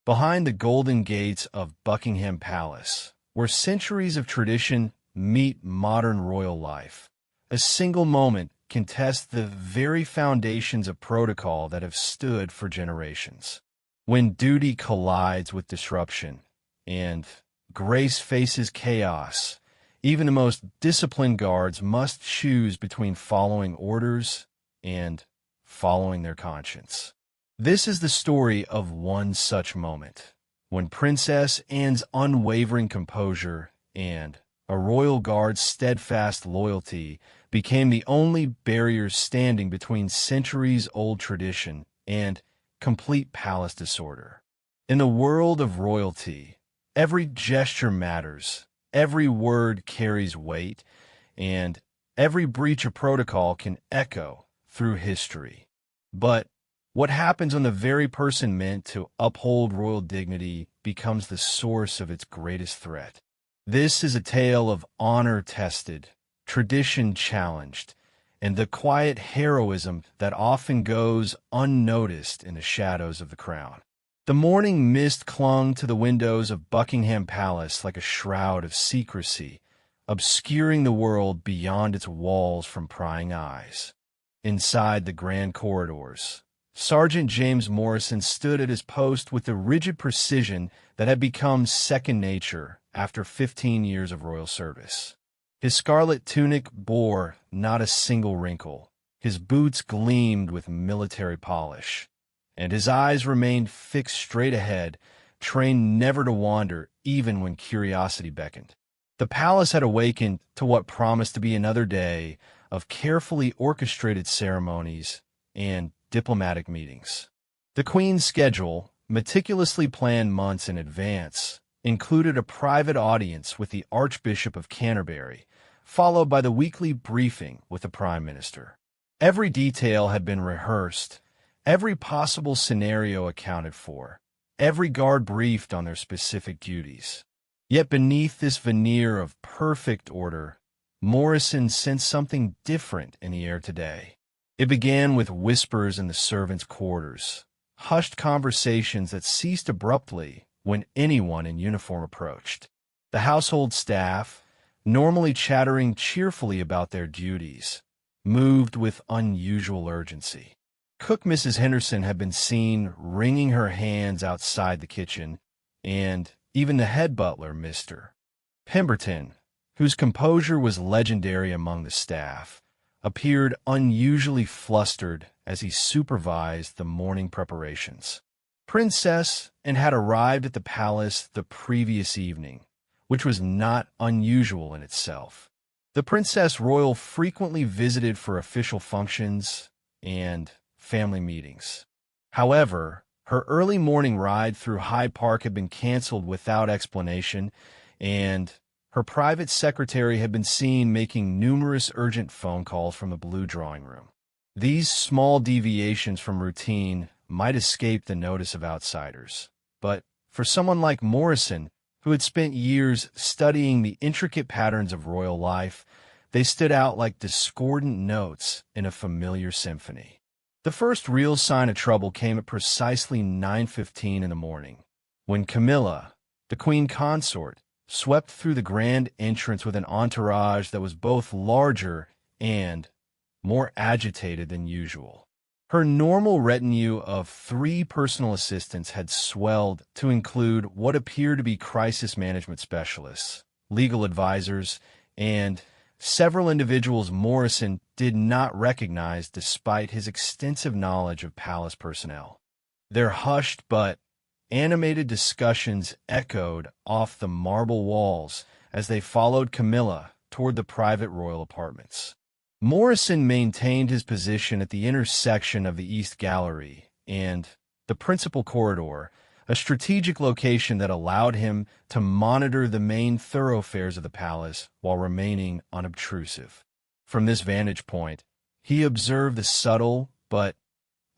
behind the golden gates of Buckingham Palace, where centuries of tradition meet modern royal life. A single moment can test the very foundations of protocol that have stood for generations. When duty collides with disruption and grace faces chaos, even the most disciplined guards must choose between following orders and following their conscience. This is the story of one such moment, when Princess Anne's unwavering composure and a royal guard's steadfast loyalty became the only barriers standing between centuries-old tradition and complete palace disorder. In the world of royalty, every gesture matters, every word carries weight, and every breach of protocol can echo through history. But what happens when the very person meant to uphold royal dignity becomes the source of its greatest threat? This is a tale of honor tested, tradition challenged, and the quiet heroism that often goes unnoticed in the shadows of the crown. The morning mist clung to the windows of Buckingham Palace like a shroud of secrecy, obscuring the world beyond its walls from prying eyes. Inside the grand corridors, Sergeant James Morrison stood at his post with the rigid precision that had become second nature after 15 years of royal service. His scarlet tunic bore not a single wrinkle, his boots gleamed with military polish, and his eyes remained fixed straight ahead, trained never to wander even when curiosity beckoned. The palace had awakened to what promised to be another day of carefully orchestrated ceremonies and diplomatic meetings. The Queen's schedule, meticulously planned months in advance, included a private audience with the Archbishop of Canterbury, followed by the weekly briefing with the Prime Minister. Every detail had been rehearsed, every possible scenario accounted for, every guard briefed on their specific duties. Yet beneath this veneer of perfect order, Morrison sensed something different in the air today. It began with whispers in the servants' quarters, hushed conversations that ceased abruptly when anyone in uniform approached. The household staff, normally chattering cheerfully about their duties, moved with unusual urgency. Cook Mrs. Henderson had been seen wringing her hands outside the kitchen, and even the head butler, Mr. Pemberton, whose composure was legendary among the staff, appeared unusually flustered as he supervised the morning preparations. Princess Anne had arrived at the palace the previous evening, which was not unusual in itself. The Princess Royal frequently visited for official functions and family meetings. However, her early morning ride through Hyde Park had been canceled without explanation, and her private secretary had been seen making numerous urgent phone calls from the Blue Drawing Room. These small deviations from routine might escape the notice of outsiders, but for someone like Morrison, who had spent years studying the intricate patterns of royal life, they stood out like discordant notes in a familiar symphony. The first real sign of trouble came at precisely 9:15 in the morning, when Camilla, the Queen Consort, swept through the grand entrance with an entourage that was both larger and more agitated than usual. Her normal retinue of 3 personal assistants had swelled to include what appeared to be crisis management specialists, legal advisors, and several individuals Morrison did not recognize despite his extensive knowledge of palace personnel. Their hushed but animated discussions echoed off the marble walls as they followed Camilla toward the private royal apartments. Morrison maintained his position at the intersection of the East Gallery and the principal corridor, a strategic location that allowed him to monitor the main thoroughfares of the palace while remaining unobtrusive. From this vantage point, he observed the subtle but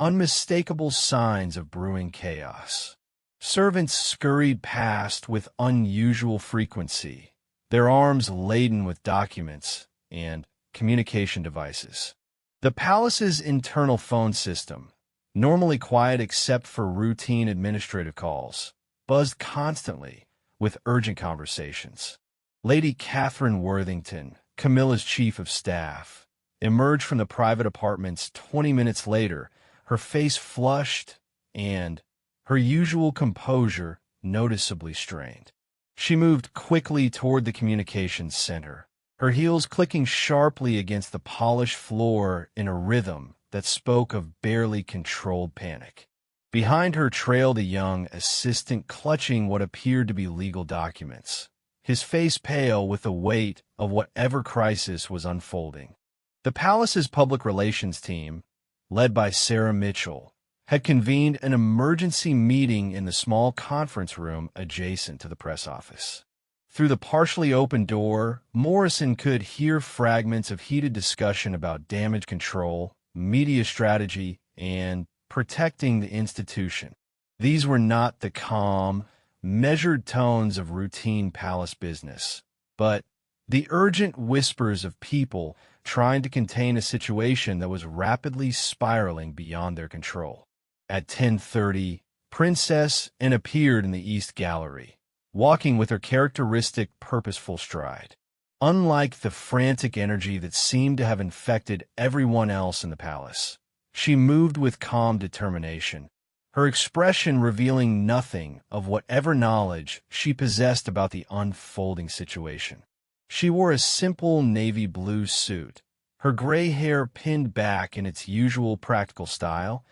unmistakable signs of brewing chaos. Servants scurried past with unusual frequency, their arms laden with documents and communication devices. The palace's internal phone system, normally quiet except for routine administrative calls, buzzed constantly with urgent conversations. Lady Catherine Worthington, Camilla's chief of staff, emerged from the private apartments 20 minutes later, her face flushed and her usual composure noticeably strained. She moved quickly toward the communications center, her heels clicking sharply against the polished floor in a rhythm that spoke of barely controlled panic. Behind her trailed a young assistant clutching what appeared to be legal documents, his face pale with the weight of whatever crisis was unfolding. The palace's public relations team, led by Sarah Mitchell, had convened an emergency meeting in the small conference room adjacent to the press office. Through the partially open door, Morrison could hear fragments of heated discussion about damage control, media strategy, and protecting the institution. These were not the calm, measured tones of routine palace business, but the urgent whispers of people trying to contain a situation that was rapidly spiraling beyond their control. At 10:30, Princess Anne appeared in the East Gallery, walking with her characteristic purposeful stride. Unlike the frantic energy that seemed to have infected everyone else in the palace, she moved with calm determination, her expression revealing nothing of whatever knowledge she possessed about the unfolding situation. She wore a simple navy blue suit, her gray hair pinned back in its usual practical style,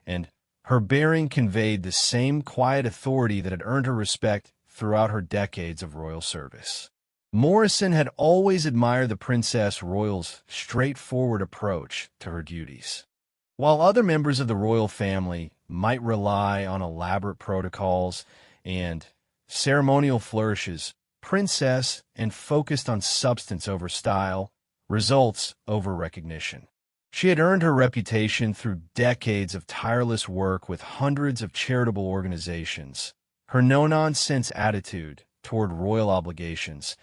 and her bearing conveyed the same quiet authority that had earned her respect throughout her decades of royal service. Morrison had always admired the Princess Royal's straightforward approach to her duties. While other members of the royal family might rely on elaborate protocols and ceremonial flourishes, Princess Anne focused on substance over style, results over recognition. She had earned her reputation through decades of tireless work with hundreds of charitable organizations, her no-nonsense attitude toward royal obligations,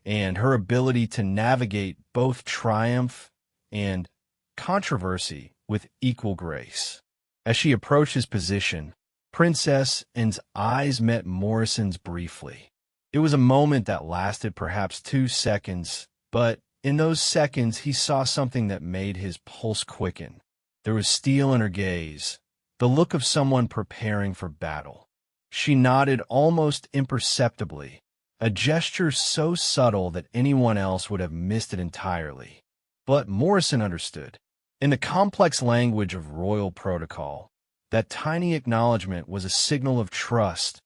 and her ability to navigate both triumph and controversy with equal grace. As she approached his position, Princess Anne's eyes met Morrison's briefly. It was a moment that lasted perhaps 2 seconds, but in those seconds he saw something that made his pulse quicken. There was steel in her gaze, the look of someone preparing for battle. She nodded almost imperceptibly, a gesture so subtle that anyone else would have missed it entirely. But Morrison understood. In the complex language of royal protocol, that tiny acknowledgement was a signal of trust,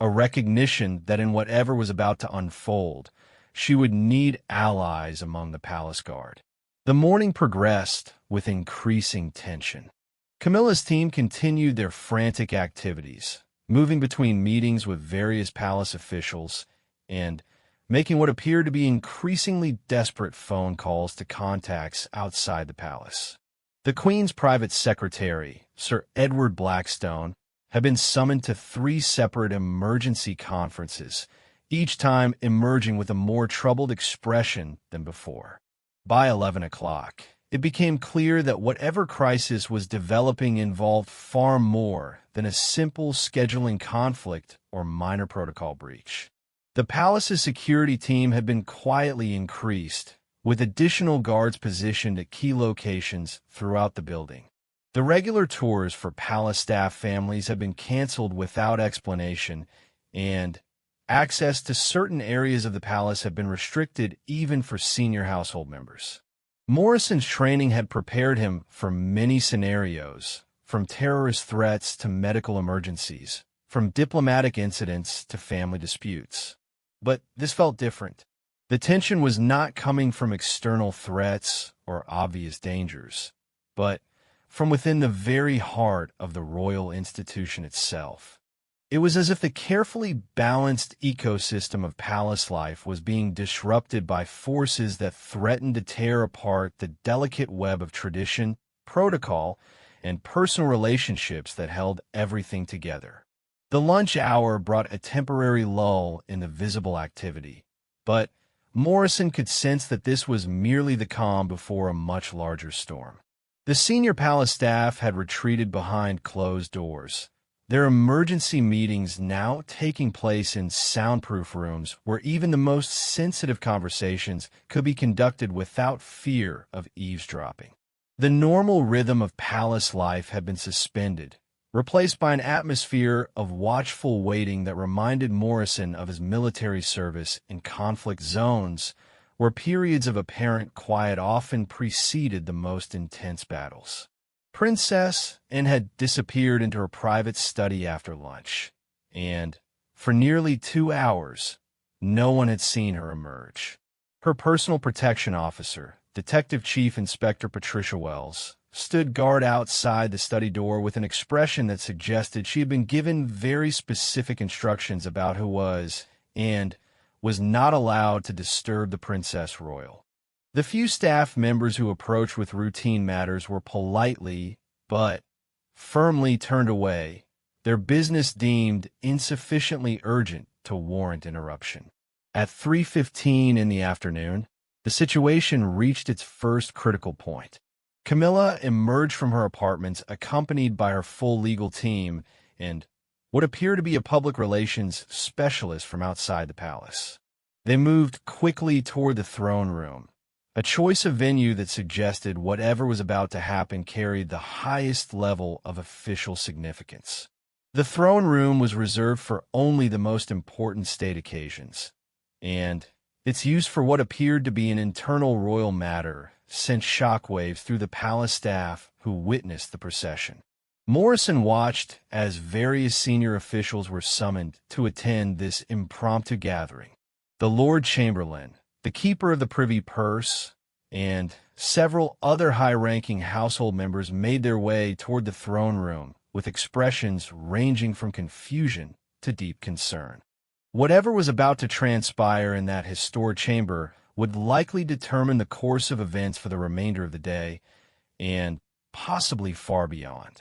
a recognition that in whatever was about to unfold, she would need allies among the palace guard. The morning progressed with increasing tension. Camilla's team continued their frantic activities, moving between meetings with various palace officials and making what appeared to be increasingly desperate phone calls to contacts outside the palace. The Queen's private secretary, Sir Edward Blackstone, had been summoned to 3 separate emergency conferences, each time emerging with a more troubled expression than before. By 11 o'clock, it became clear that whatever crisis was developing involved far more than a simple scheduling conflict or minor protocol breach. The palace's security team had been quietly increased, with additional guards positioned at key locations throughout the building. The regular tours for palace staff families had been canceled without explanation, and access to certain areas of the palace had been restricted even for senior household members. Morrison's training had prepared him for many scenarios, from terrorist threats to medical emergencies, from diplomatic incidents to family disputes. But this felt different. The tension was not coming from external threats or obvious dangers, but from within the very heart of the royal institution itself. It was as if the carefully balanced ecosystem of palace life was being disrupted by forces that threatened to tear apart the delicate web of tradition, protocol, and personal relationships that held everything together. The lunch hour brought a temporary lull in the visible activity, but Morrison could sense that this was merely the calm before a much larger storm. The senior palace staff had retreated behind closed doors, their emergency meetings now taking place in soundproof rooms where even the most sensitive conversations could be conducted without fear of eavesdropping. The normal rhythm of palace life had been suspended, replaced by an atmosphere of watchful waiting that reminded Morrison of his military service in conflict zones, where periods of apparent quiet often preceded the most intense battles. Princess Anne had disappeared into her private study after lunch, and, for nearly 2 hours, no one had seen her emerge. Her personal protection officer, Detective Chief Inspector Patricia Wells, stood guard outside the study door with an expression that suggested she had been given very specific instructions about who was and was not allowed to disturb the Princess Royal. The few staff members who approached with routine matters were politely, but firmly turned away, their business deemed insufficiently urgent to warrant interruption. At 3:15 in the afternoon, the situation reached its first critical point. Camilla emerged from her apartments accompanied by her full legal team and what appeared to be a public relations specialist from outside the palace. They moved quickly toward the throne room, a choice of venue that suggested whatever was about to happen carried the highest level of official significance. The throne room was reserved for only the most important state occasions, and its use for what appeared to be an internal royal matter sent shockwaves through the palace staff who witnessed the procession. Morrison watched as various senior officials were summoned to attend this impromptu gathering. The Lord Chamberlain, the keeper of the privy purse, and several other high-ranking household members made their way toward the throne room with expressions ranging from confusion to deep concern. Whatever was about to transpire in that historic chamber would likely determine the course of events for the remainder of the day and possibly far beyond.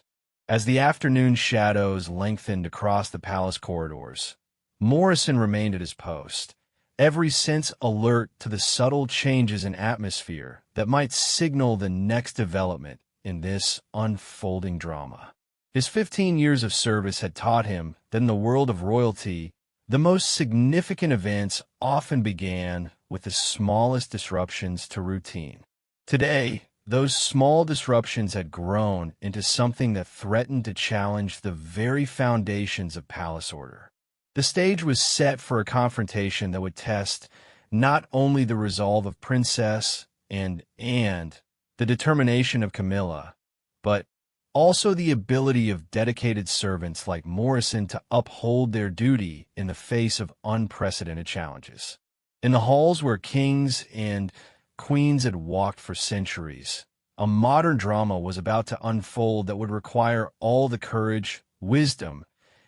As the afternoon shadows lengthened across the palace corridors, Morrison remained at his post, every sense alert to the subtle changes in atmosphere that might signal the next development in this unfolding drama. His 15 years of service had taught him that in the world of royalty, the most significant events often began with the smallest disruptions to routine. Today, those small disruptions had grown into something that threatened to challenge the very foundations of palace order. The stage was set for a confrontation that would test not only the resolve of Princess and the determination of Camilla, but also the ability of dedicated servants like Morrison to uphold their duty in the face of unprecedented challenges. In the halls where kings and queens had walked for centuries, a modern drama was about to unfold that would require all the courage, wisdom,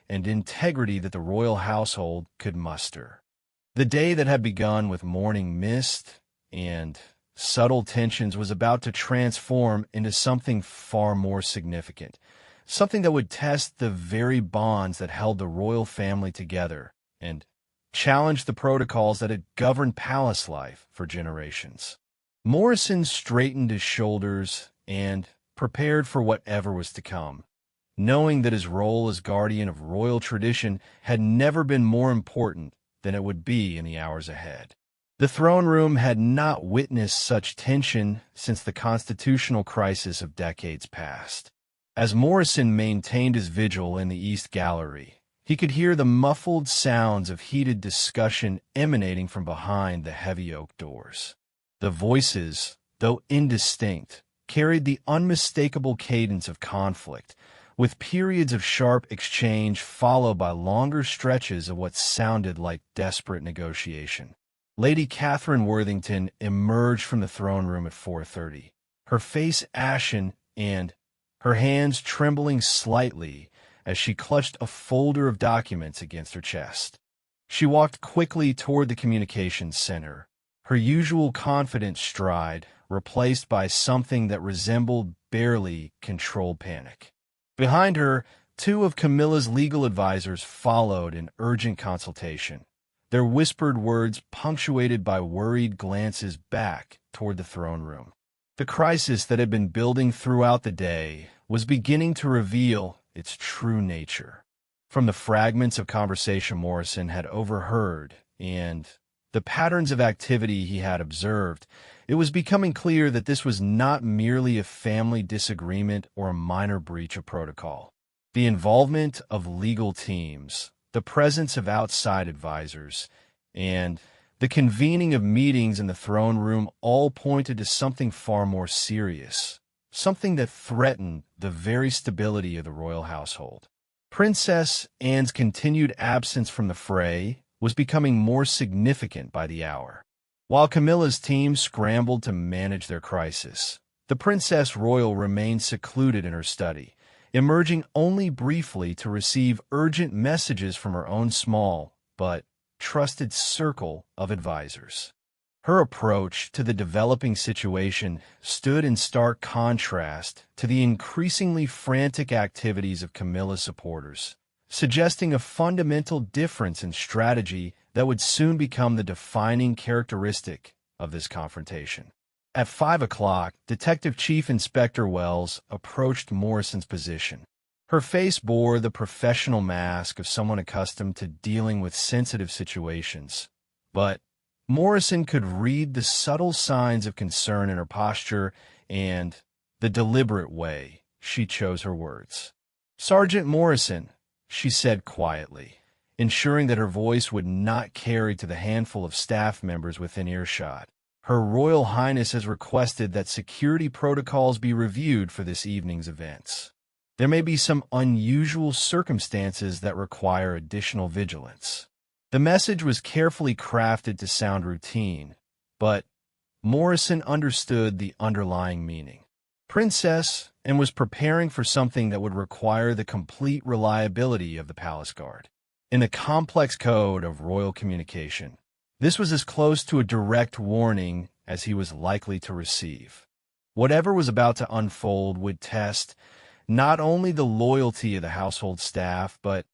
and integrity that the royal household could muster. The day that had begun with morning mist and subtle tensions was about to transform into something far more significant, something that would test the very bonds that held the royal family together and challenge the protocols that had governed palace life for generations. Morrison straightened his shoulders and prepared for whatever was to come, knowing that his role as guardian of royal tradition had never been more important than it would be in the hours ahead. The throne room had not witnessed such tension since the constitutional crisis of decades past. As Morrison maintained his vigil in the East Gallery, he could hear the muffled sounds of heated discussion emanating from behind the heavy oak doors. The voices, though indistinct, carried the unmistakable cadence of conflict, with periods of sharp exchange followed by longer stretches of what sounded like desperate negotiation. Lady Catherine Worthington emerged from the throne room at 4:30, her face ashen and her hands trembling slightly as she clutched a folder of documents against her chest. She walked quickly toward the communications center, her usual confident stride replaced by something that resembled barely controlled panic. Behind her, two of Camilla's legal advisors followed in urgent consultation, their whispered words punctuated by worried glances back toward the throne room. The crisis that had been building throughout the day was beginning to reveal its true nature. From the fragments of conversation Morrison had overheard and the patterns of activity he had observed, it was becoming clear that this was not merely a family disagreement or a minor breach of protocol. The involvement of legal teams, the presence of outside advisors, and the convening of meetings in the throne room all pointed to something far more serious, something that threatened the very stability of the royal household. Princess Anne's continued absence from the fray was becoming more significant by the hour. While Camilla's team scrambled to manage their crisis, the Princess Royal remained secluded in her study, emerging only briefly to receive urgent messages from her own small but trusted circle of advisors. Her approach to the developing situation stood in stark contrast to the increasingly frantic activities of Camilla's supporters, suggesting a fundamental difference in strategy that would soon become the defining characteristic of this confrontation. At 5 o'clock, Detective Chief Inspector Wells approached Morrison's position. Her face bore the professional mask of someone accustomed to dealing with sensitive situations, but Morrison could read the subtle signs of concern in her posture and the deliberate way she chose her words. "Sergeant Morrison," she said quietly, ensuring that her voice would not carry to the handful of staff members within earshot. "Her Royal Highness has requested that security protocols be reviewed for this evening's events. There may be some unusual circumstances that require additional vigilance." The message was carefully crafted to sound routine, but Morrison understood the underlying meaning. Princess Anne was preparing for something that would require the complete reliability of the palace guard. In the complex code of royal communication, this was as close to a direct warning as he was likely to receive. Whatever was about to unfold would test not only the loyalty of the household staff, but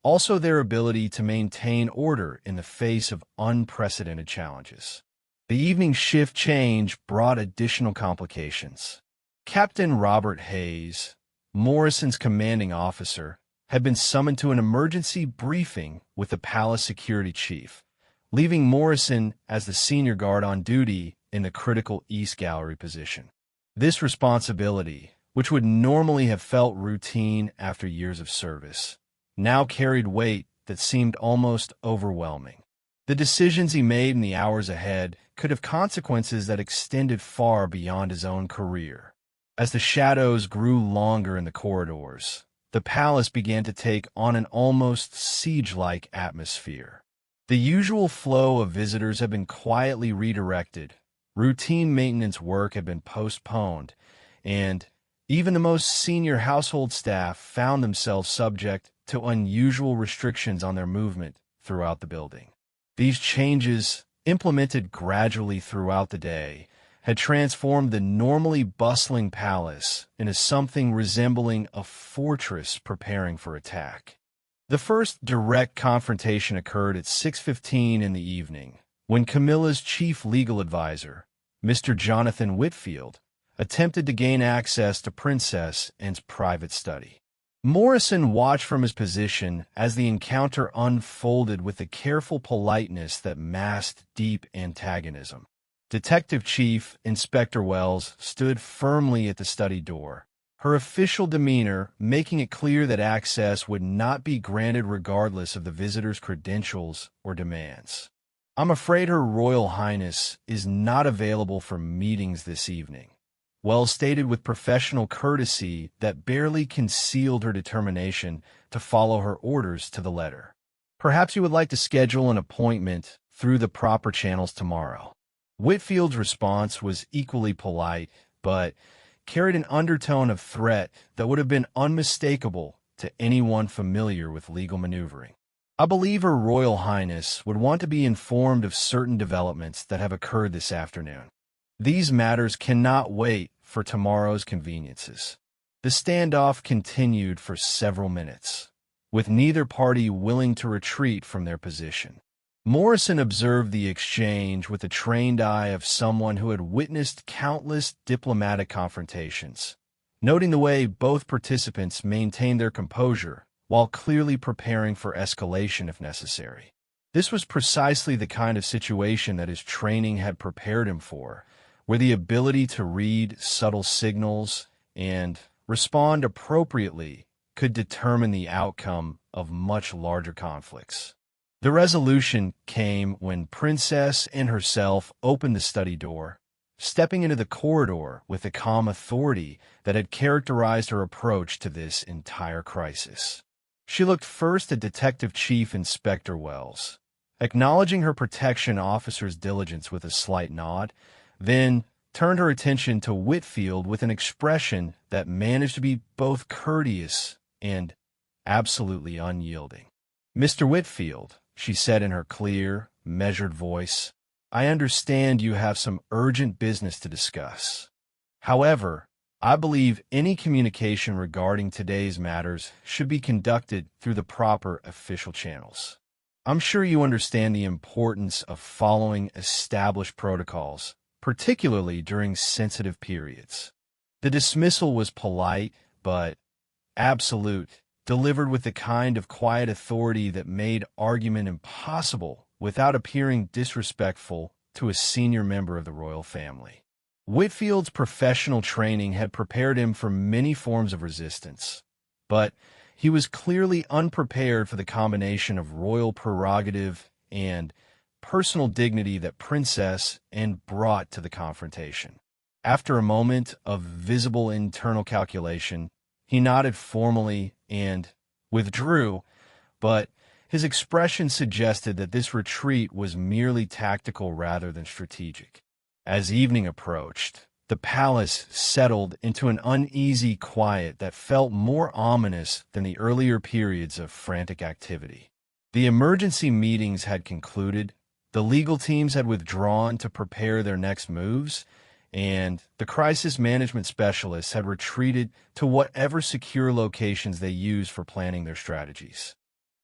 also their ability to maintain order in the face of unprecedented challenges. The evening shift change brought additional complications. Captain Robert Hayes, Morrison's commanding officer, had been summoned to an emergency briefing with the palace security chief, leaving Morrison as the senior guard on duty in the critical East Gallery position. This responsibility, which would normally have felt routine after years of service, now carried weight that seemed almost overwhelming. The decisions he made in the hours ahead could have consequences that extended far beyond his own career. As the shadows grew longer in the corridors, the palace began to take on an almost siege-like atmosphere. The usual flow of visitors had been quietly redirected, routine maintenance work had been postponed, and even the most senior household staff found themselves subject to unusual restrictions on their movement throughout the building. These changes, implemented gradually throughout the day, had transformed the normally bustling palace into something resembling a fortress preparing for attack. The first direct confrontation occurred at 6:15 in the evening, when Camilla's chief legal advisor, Mr. Jonathan Whitfield, attempted to gain access to Princess Anne's private study. Morrison watched from his position as the encounter unfolded with a careful politeness that masked deep antagonism. Detective Chief Inspector Wells stood firmly at the study door, her official demeanor making it clear that access would not be granted regardless of the visitor's credentials or demands. "I'm afraid Her Royal Highness is not available for meetings this evening," Wells stated with professional courtesy that barely concealed her determination to follow her orders to the letter. "Perhaps you would like to schedule an appointment through the proper channels tomorrow." Whitfield's response was equally polite, but carried an undertone of threat that would have been unmistakable to anyone familiar with legal maneuvering. "I believe Her Royal Highness would want to be informed of certain developments that have occurred this afternoon. These matters cannot wait for tomorrow's conveniences." The standoff continued for several minutes, with neither party willing to retreat from their position. Morrison observed the exchange with the trained eye of someone who had witnessed countless diplomatic confrontations, noting the way both participants maintained their composure while clearly preparing for escalation if necessary. This was precisely the kind of situation that his training had prepared him for, where the ability to read subtle signals and respond appropriately could determine the outcome of much larger conflicts. The resolution came when Princess and herself opened the study door, stepping into the corridor with the calm authority that had characterized her approach to this entire crisis. She looked first at Detective Chief Inspector Wells, acknowledging her protection officer's diligence with a slight nod, then turned her attention to Whitfield with an expression that managed to be both courteous and absolutely unyielding. "Mr. Whitfield," she said in her clear, measured voice, "I understand you have some urgent business to discuss. However, I believe any communication regarding today's matters should be conducted through the proper official channels. I'm sure you understand the importance of following established protocols, particularly during sensitive periods." The dismissal was polite, but absolute, delivered with the kind of quiet authority that made argument impossible without appearing disrespectful to a senior member of the royal family. Whitfield's professional training had prepared him for many forms of resistance, but he was clearly unprepared for the combination of royal prerogative and personal dignity that Princess and brought to the confrontation. After a moment of visible internal calculation, he nodded formally and withdrew, but his expression suggested that this retreat was merely tactical rather than strategic. As evening approached, the palace settled into an uneasy quiet that felt more ominous than the earlier periods of frantic activity. The emergency meetings had concluded, the legal teams had withdrawn to prepare their next moves, and the crisis management specialists had retreated to whatever secure locations they used for planning their strategies.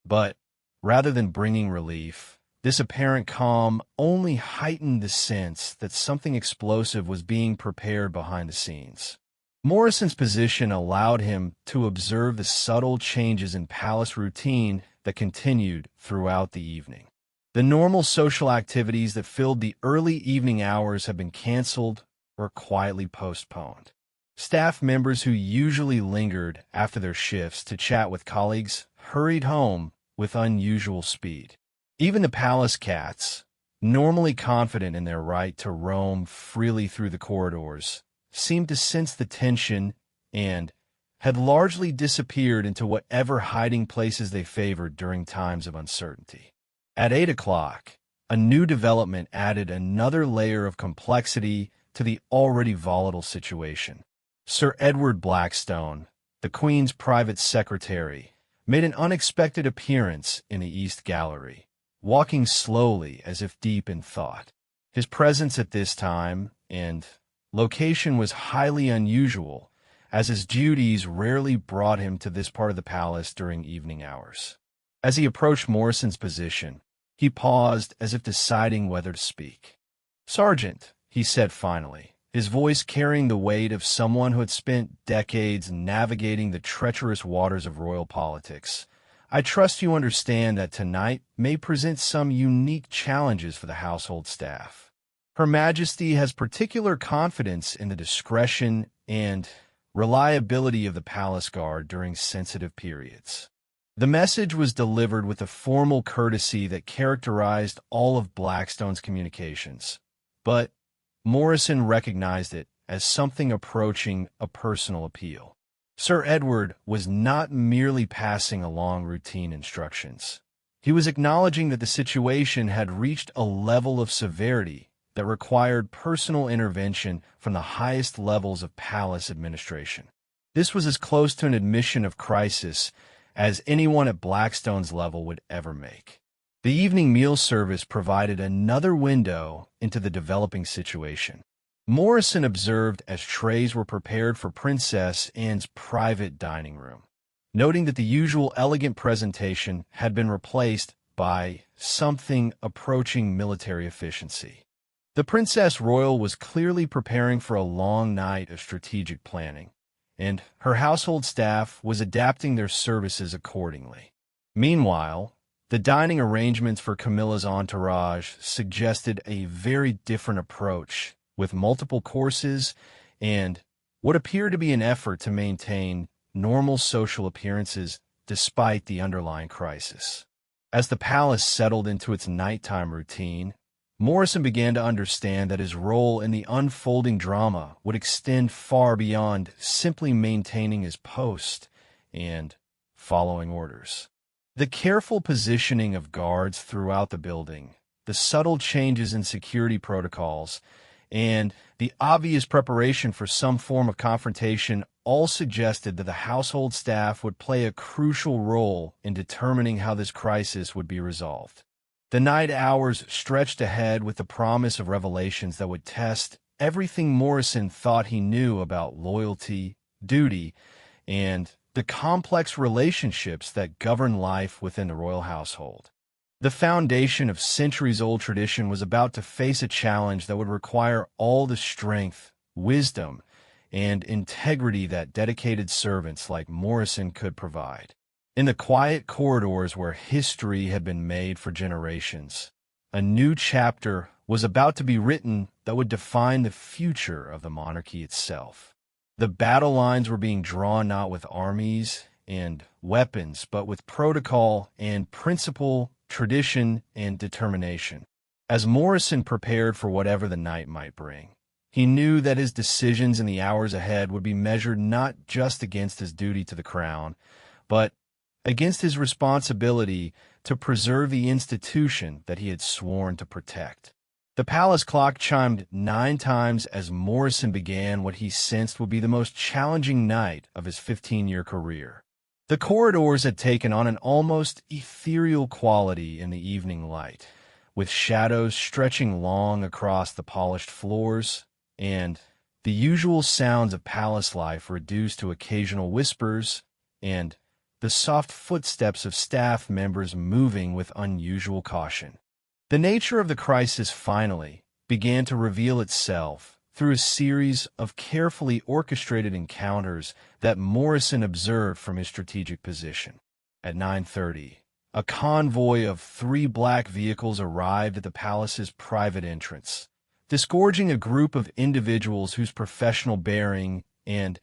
But rather than bringing relief, this apparent calm only heightened the sense that something explosive was being prepared behind the scenes. Morrison's position allowed him to observe the subtle changes in palace routine that continued throughout the evening. The normal social activities that filled the early evening hours had been canceled or quietly postponed. Staff members who usually lingered after their shifts to chat with colleagues hurried home with unusual speed. Even the palace cats, normally confident in their right to roam freely through the corridors, seemed to sense the tension and had largely disappeared into whatever hiding places they favored during times of uncertainty. At 8 o'clock, a new development added another layer of complexity to the already volatile situation. Sir Edward Blackstone, the Queen's private secretary, made an unexpected appearance in the East Gallery, walking slowly as if deep in thought. His presence at this time and location was highly unusual, as his duties rarely brought him to this part of the palace during evening hours. As he approached Morrison's position, he paused as if deciding whether to speak. "Sergeant," he said finally, his voice carrying the weight of someone who had spent decades navigating the treacherous waters of royal politics, "I trust you understand that tonight may present some unique challenges for the household staff. Her Majesty has particular confidence in the discretion and reliability of the palace guard during sensitive periods." The message was delivered with the formal courtesy that characterized all of Blackstone's communications, but Morrison recognized it as something approaching a personal appeal. Sir Edward was not merely passing along routine instructions. He was acknowledging that the situation had reached a level of severity that required personal intervention from the highest levels of palace administration. This was as close to an admission of crisis as anyone at Blackstone's level would ever make. The evening meal service provided another window into the developing situation. Morrison observed as trays were prepared for Princess Anne's private dining room, noting that the usual elegant presentation had been replaced by something approaching military efficiency. The Princess Royal was clearly preparing for a long night of strategic planning, and her household staff was adapting their services accordingly. Meanwhile, the dining arrangements for Camilla's entourage suggested a very different approach, with multiple courses and what appeared to be an effort to maintain normal social appearances despite the underlying crisis. As the palace settled into its nighttime routine, Morrison began to understand that his role in the unfolding drama would extend far beyond simply maintaining his post and following orders. The careful positioning of guards throughout the building, the subtle changes in security protocols, and the obvious preparation for some form of confrontation all suggested that the household staff would play a crucial role in determining how this crisis would be resolved. The night hours stretched ahead with the promise of revelations that would test everything Morrison thought he knew about loyalty, duty, and the complex relationships that govern life within the royal household. The foundation of centuries-old tradition was about to face a challenge that would require all the strength, wisdom, and integrity that dedicated servants like Morrison could provide. In the quiet corridors where history had been made for generations, a new chapter was about to be written that would define the future of the monarchy itself. The battle lines were being drawn not with armies and weapons, but with protocol and principle, tradition and determination. As Morrison prepared for whatever the night might bring, he knew that his decisions in the hours ahead would be measured not just against his duty to the crown, but against his responsibility to preserve the institution that he had sworn to protect. The palace clock chimed 9 times as Morrison began what he sensed would be the most challenging night of his 15-year career. The corridors had taken on an almost ethereal quality in the evening light, with shadows stretching long across the polished floors, and the usual sounds of palace life reduced to occasional whispers and the soft footsteps of staff members moving with unusual caution. The nature of the crisis finally began to reveal itself through a series of carefully orchestrated encounters that Morrison observed from his strategic position. At 9:30, a convoy of 3 black vehicles arrived at the palace's private entrance, disgorging a group of individuals whose professional bearing and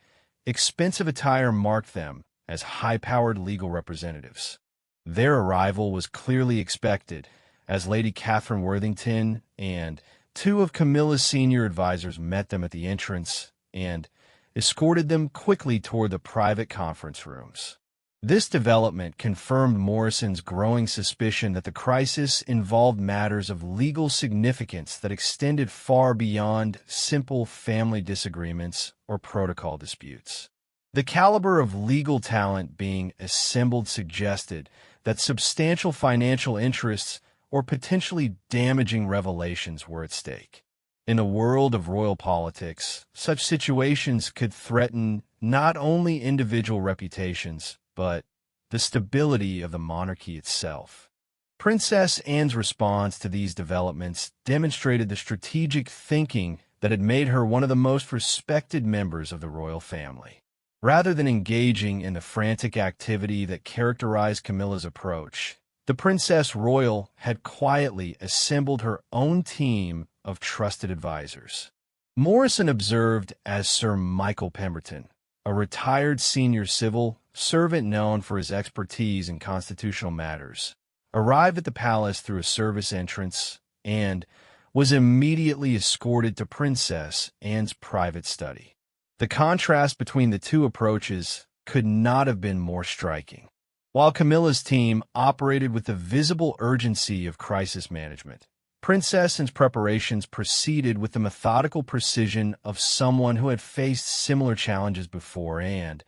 expensive attire marked them as high-powered legal representatives. Their arrival was clearly expected, as Lady Catherine Worthington and 2 of Camilla's senior advisors met them at the entrance and escorted them quickly toward the private conference rooms. This development confirmed Morrison's growing suspicion that the crisis involved matters of legal significance that extended far beyond simple family disagreements or protocol disputes. The caliber of legal talent being assembled suggested that substantial financial interests or potentially damaging revelations were at stake. In a world of royal politics, such situations could threaten not only individual reputations, but the stability of the monarchy itself. Princess Anne's response to these developments demonstrated the strategic thinking that had made her one of the most respected members of the royal family. Rather than engaging in the frantic activity that characterized Camilla's approach, the Princess Royal had quietly assembled her own team of trusted advisors. Morrison observed as Sir Michael Pemberton, a retired senior civil servant known for his expertise in constitutional matters, arrived at the palace through a service entrance and was immediately escorted to Princess Anne's private study. The contrast between the two approaches could not have been more striking. While Camilla's team operated with the visible urgency of crisis management, Princess Anne's preparations proceeded with the methodical precision of someone who had faced similar challenges before and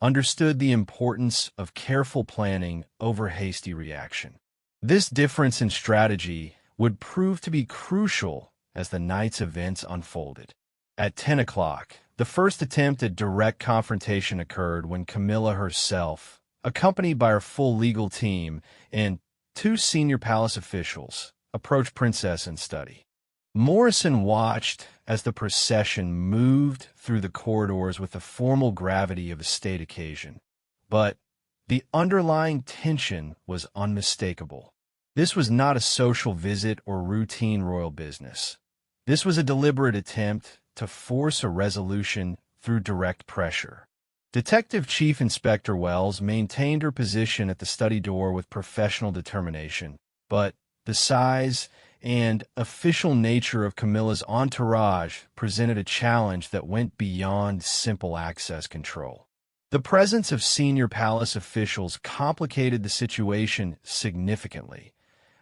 understood the importance of careful planning over hasty reaction. This difference in strategy would prove to be crucial as the night's events unfolded. At 10 o'clock, the first attempt at direct confrontation occurred when Camilla herself, accompanied by her full legal team and two senior palace officials approached Princess in study. Morrison watched as the procession moved through the corridors with the formal gravity of a state occasion. But the underlying tension was unmistakable. This was not a social visit or routine royal business. This was a deliberate attempt to force a resolution through direct pressure. Detective Chief Inspector Wells maintained her position at the study door with professional determination, but the size and official nature of Camilla's entourage presented a challenge that went beyond simple access control. The presence of senior palace officials complicated the situation significantly,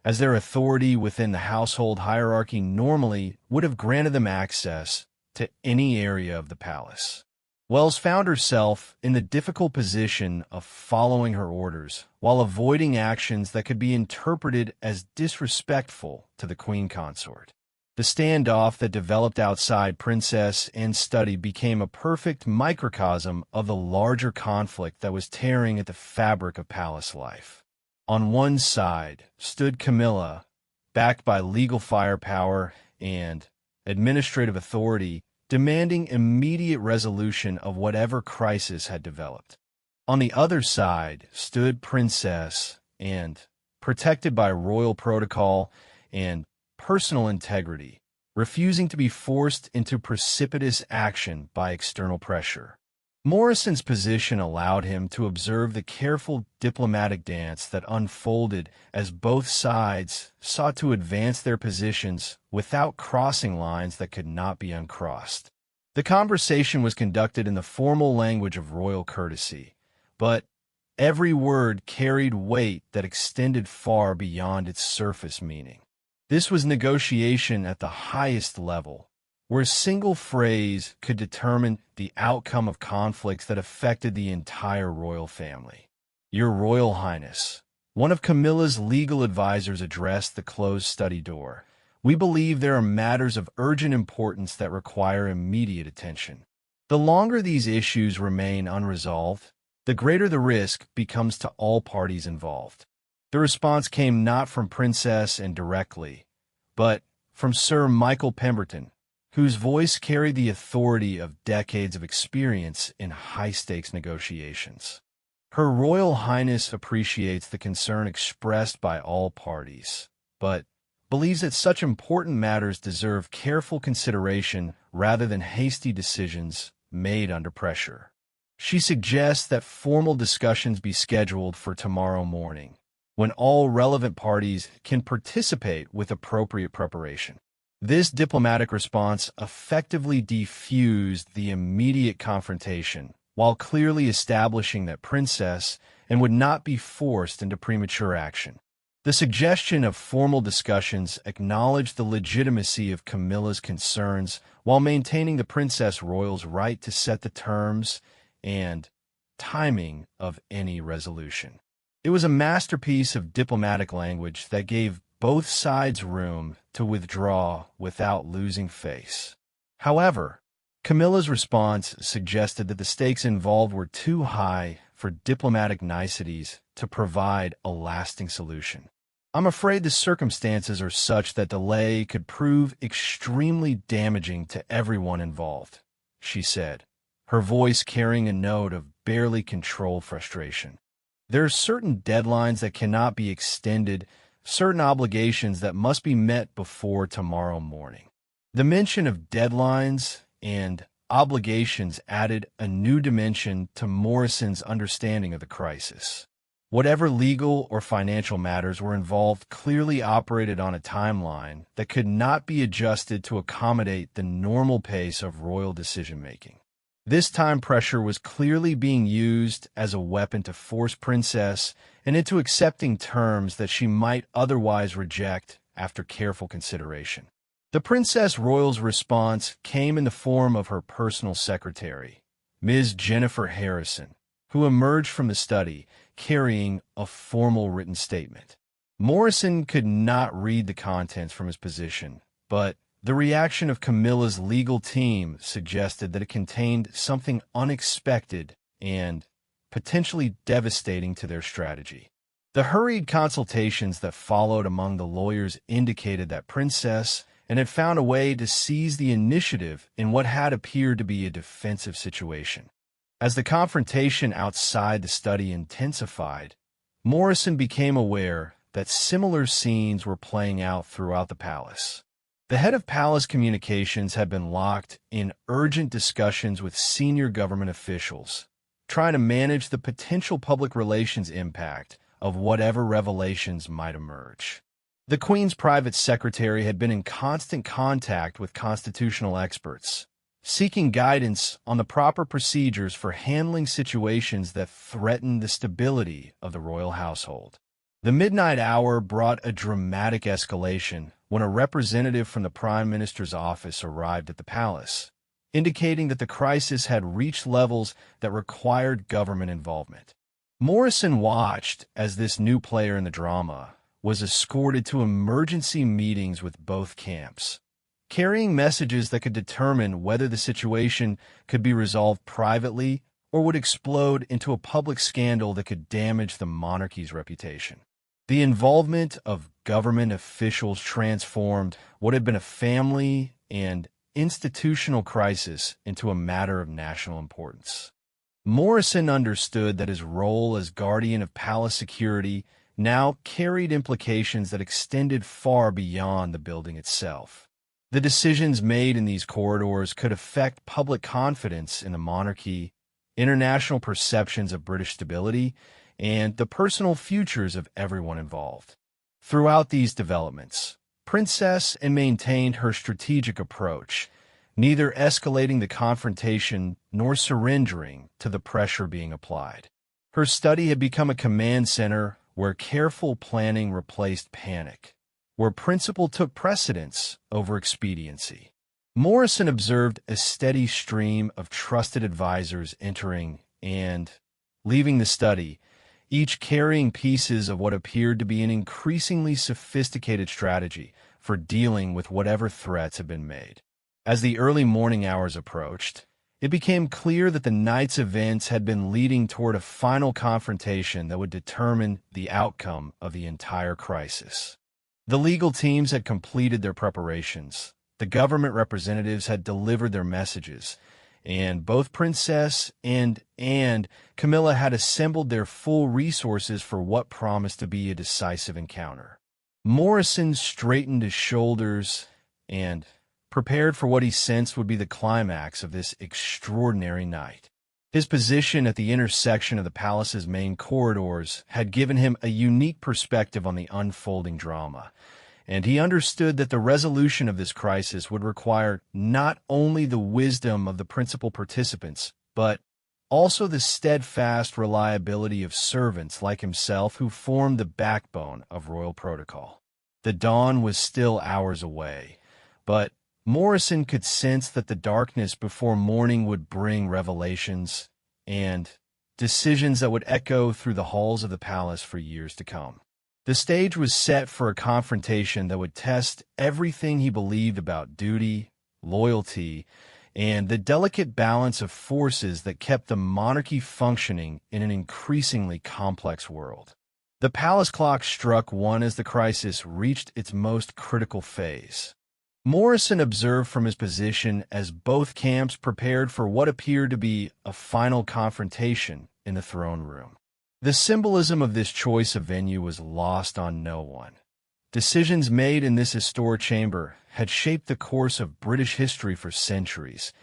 as their authority within the household hierarchy normally would have granted them access to any area of the palace. Wells found herself in the difficult position of following her orders while avoiding actions that could be interpreted as disrespectful to the queen consort. The standoff that developed outside Princess and study became a perfect microcosm of the larger conflict that was tearing at the fabric of palace life. On one side stood Camilla, backed by legal firepower and administrative authority, demanding immediate resolution of whatever crisis had developed. On the other side stood Princess, and, protected by royal protocol and personal integrity, refusing to be forced into precipitous action by external pressure. Morrison's position allowed him to observe the careful diplomatic dance that unfolded as both sides sought to advance their positions without crossing lines that could not be uncrossed. The conversation was conducted in the formal language of royal courtesy, but every word carried weight that extended far beyond its surface meaning. This was negotiation at the highest level, where a single phrase could determine the outcome of conflicts that affected the entire royal family. "Your Royal Highness," one of Camilla's legal advisors addressed the closed study door, "we believe there are matters of urgent importance that require immediate attention. The longer these issues remain unresolved, the greater the risk becomes to all parties involved." The response came not from Princess and directly, but from Sir Michael Pemberton, whose voice carried the authority of decades of experience in high-stakes negotiations. "Her Royal Highness appreciates the concern expressed by all parties, but believes that such important matters deserve careful consideration rather than hasty decisions made under pressure. She suggests that formal discussions be scheduled for tomorrow morning, when all relevant parties can participate with appropriate preparation." This diplomatic response effectively defused the immediate confrontation, while clearly establishing that Princess and would not be forced into premature action. The suggestion of formal discussions acknowledged the legitimacy of Camilla's concerns while maintaining the Princess Royal's right to set the terms and timing of any resolution. It was a masterpiece of diplomatic language that gave both sides room to withdraw without losing face. However, Camilla's response suggested that the stakes involved were too high for diplomatic niceties to provide a lasting solution. "I'm afraid the circumstances are such that delay could prove extremely damaging to everyone involved," she said, her voice carrying a note of barely controlled frustration. "There are certain deadlines that cannot be extended, certain obligations that must be met before tomorrow morning." The mention of deadlines and obligations added a new dimension to Morrison's understanding of the crisis. Whatever legal or financial matters were involved clearly operated on a timeline that could not be adjusted to accommodate the normal pace of royal decision-making. This time pressure was clearly being used as a weapon to force Princess and into accepting terms that she might otherwise reject after careful consideration. The Princess Royal's response came in the form of her personal secretary, Ms. Jennifer Harrison, who emerged from the study carrying a formal written statement. Morrison could not read the contents from his position, but the reaction of Camilla's legal team suggested that it contained something unexpected and potentially devastating to their strategy. The hurried consultations that followed among the lawyers indicated that Princess and had found a way to seize the initiative in what had appeared to be a defensive situation. As the confrontation outside the study intensified, Morrison became aware that similar scenes were playing out throughout the palace. The head of palace communications had been locked in urgent discussions with senior government officials, trying to manage the potential public relations impact of whatever revelations might emerge. The Queen's private secretary had been in constant contact with constitutional experts, seeking guidance on the proper procedures for handling situations that threatened the stability of the royal household. The midnight hour brought a dramatic escalation when a representative from the Prime Minister's office arrived at the palace, indicating that the crisis had reached levels that required government involvement. Morrison watched as this new player in the drama was escorted to emergency meetings with both camps, carrying messages that could determine whether the situation could be resolved privately or would explode into a public scandal that could damage the monarchy's reputation. The involvement of government officials transformed what had been a family and institutional crisis into a matter of national importance. Morrison understood that his role as guardian of palace security now carried implications that extended far beyond the building itself. The decisions made in these corridors could affect public confidence in the monarchy, international perceptions of British stability, and the personal futures of everyone involved. Throughout these developments, Princess maintained her strategic approach, neither escalating the confrontation nor surrendering to the pressure being applied. Her study had become a command center where careful planning replaced panic, where principle took precedence over expediency. Morrison observed a steady stream of trusted advisors entering and leaving the study, each carrying pieces of what appeared to be an increasingly sophisticated strategy for dealing with whatever threats had been made. As the early morning hours approached, it became clear that the night's events had been leading toward a final confrontation that would determine the outcome of the entire crisis. The legal teams had completed their preparations, the government representatives had delivered their messages, and both Princess and Camilla had assembled their full resources for what promised to be a decisive encounter. Morrison straightened his shoulders and prepared for what he sensed would be the climax of this extraordinary night. His position at the intersection of the palace's main corridors had given him a unique perspective on the unfolding drama, and he understood that the resolution of this crisis would require not only the wisdom of the principal participants, but also the steadfast reliability of servants like himself who formed the backbone of royal protocol. The dawn was still hours away, but Morrison could sense that the darkness before morning would bring revelations and decisions that would echo through the halls of the palace for years to come. The stage was set for a confrontation that would test everything he believed about duty, loyalty, and the delicate balance of forces that kept the monarchy functioning in an increasingly complex world. The palace clock struck 1 as the crisis reached its most critical phase. Morrison observed from his position as both camps prepared for what appeared to be a final confrontation in the throne room. The symbolism of this choice of venue was lost on no one. Decisions made in this historic chamber had shaped the course of British history for centuries,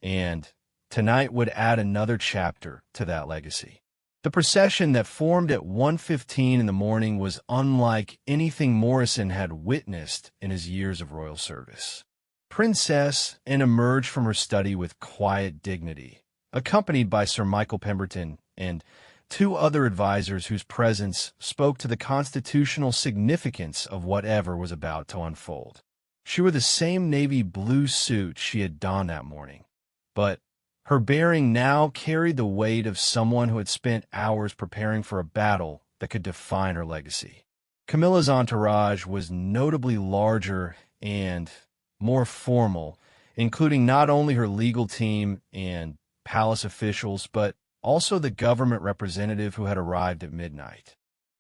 and tonight would add another chapter to that legacy. The procession that formed at 1:15 in the morning was unlike anything Morrison had witnessed in his years of royal service. Princess Anne emerged from her study with quiet dignity, accompanied by Sir Michael Pemberton and 2 other advisors whose presence spoke to the constitutional significance of whatever was about to unfold. She wore the same navy blue suit she had donned that morning, but her bearing now carried the weight of someone who had spent hours preparing for a battle that could define her legacy. Camilla's entourage was notably larger and more formal, including not only her legal team and palace officials, but also the government representative who had arrived at midnight.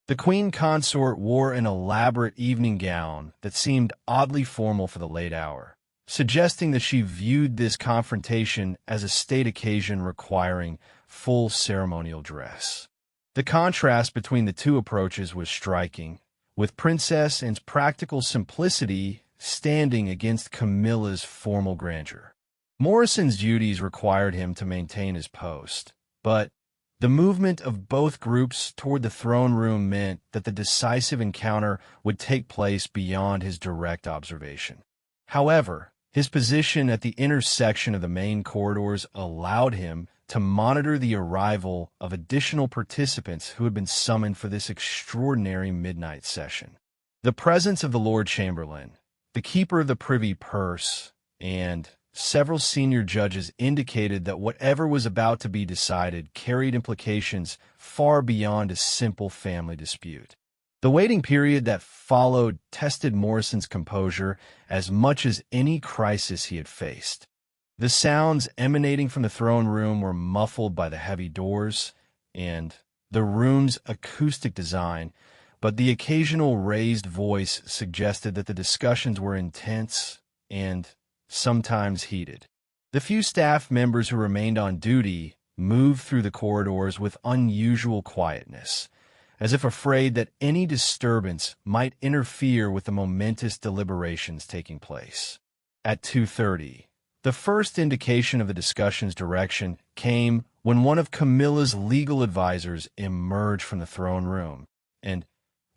The queen consort wore an elaborate evening gown that seemed oddly formal for the late hour, suggesting that she viewed this confrontation as a state occasion requiring full ceremonial dress. The contrast between the two approaches was striking, with Princess Anne's practical simplicity standing against Camilla's formal grandeur. Morrison's duties required him to maintain his post, but the movement of both groups toward the throne room meant that the decisive encounter would take place beyond his direct observation. However, his position at the intersection of the main corridors allowed him to monitor the arrival of additional participants who had been summoned for this extraordinary midnight session. The presence of the Lord Chamberlain, the keeper of the privy purse, and several senior judges indicated that whatever was about to be decided carried implications far beyond a simple family dispute. The waiting period that followed tested Morrison's composure as much as any crisis he had faced. The sounds emanating from the throne room were muffled by the heavy doors and the room's acoustic design, but the occasional raised voice suggested that the discussions were intense and sometimes heated. The few staff members who remained on duty moved through the corridors with unusual quietness, as if afraid that any disturbance might interfere with the momentous deliberations taking place. At 2:30, the first indication of the discussion's direction came when one of Camilla's legal advisors emerged from the throne room and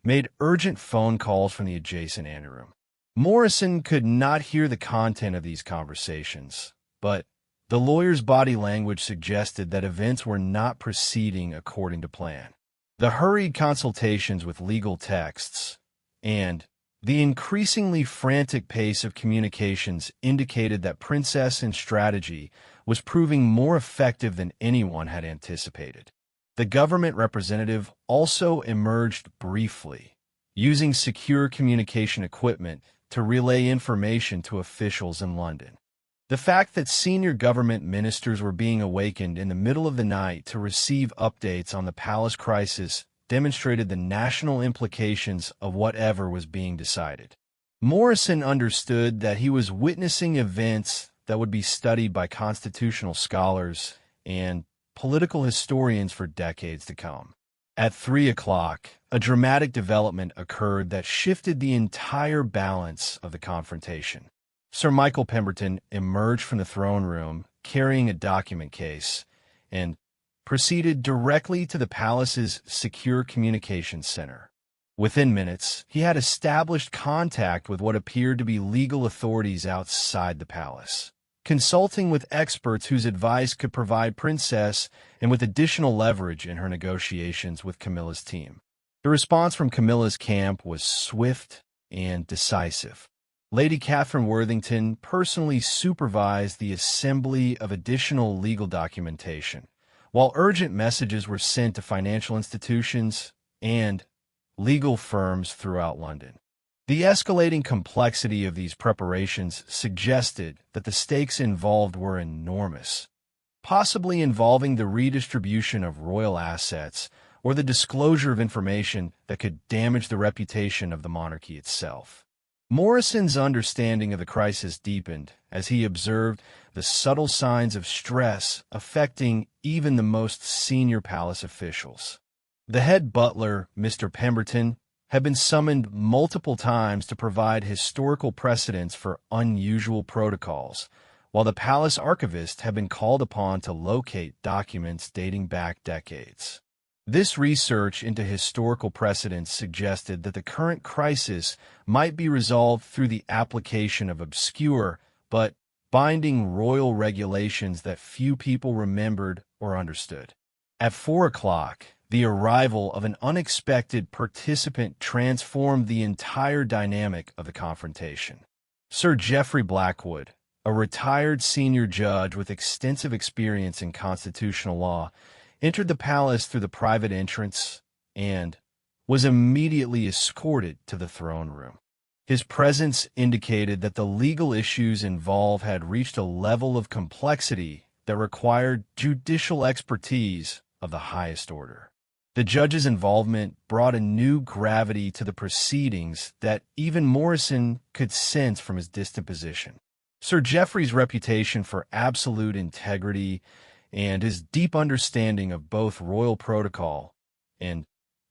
made urgent phone calls from the adjacent anteroom. Morrison could not hear the content of these conversations, but the lawyer's body language suggested that events were not proceeding according to plan. The hurried consultations with legal texts and the increasingly frantic pace of communications indicated that Princess Anne's strategy was proving more effective than anyone had anticipated. The government representative also emerged briefly, using secure communication equipment to relay information to officials in London. The fact that senior government ministers were being awakened in the middle of the night to receive updates on the palace crisis demonstrated the national implications of whatever was being decided. Morrison understood that he was witnessing events that would be studied by constitutional scholars and political historians for decades to come. At 3 o'clock, a dramatic development occurred that shifted the entire balance of the confrontation. Sir Michael Pemberton emerged from the throne room carrying a document case and proceeded directly to the palace's secure communications center. Within minutes, he had established contact with what appeared to be legal authorities outside the palace, consulting with experts whose advice could provide Princess and with additional leverage in her negotiations with Camilla's team. The response from Camilla's camp was swift and decisive. Lady Catherine Worthington personally supervised the assembly of additional legal documentation, while urgent messages were sent to financial institutions and legal firms throughout London. The escalating complexity of these preparations suggested that the stakes involved were enormous, possibly involving the redistribution of royal assets or the disclosure of information that could damage the reputation of the monarchy itself. Morrison's understanding of the crisis deepened as he observed the subtle signs of stress affecting even the most senior palace officials. The head butler, Mr. Pemberton, had been summoned multiple times to provide historical precedents for unusual protocols, while the palace archivist had been called upon to locate documents dating back decades. This research into historical precedents suggested that the current crisis might be resolved through the application of obscure but binding royal regulations that few people remembered or understood. At 4 o'clock, the arrival of an unexpected participant transformed the entire dynamic of the confrontation. Sir Geoffrey Blackwood, a retired senior judge with extensive experience in constitutional law, entered the palace through the private entrance and was immediately escorted to the throne room. His presence indicated that the legal issues involved had reached a level of complexity that required judicial expertise of the highest order. The judge's involvement brought a new gravity to the proceedings that even Morrison could sense from his distant position. Sir Geoffrey's reputation for absolute integrity and his deep understanding of both royal protocol and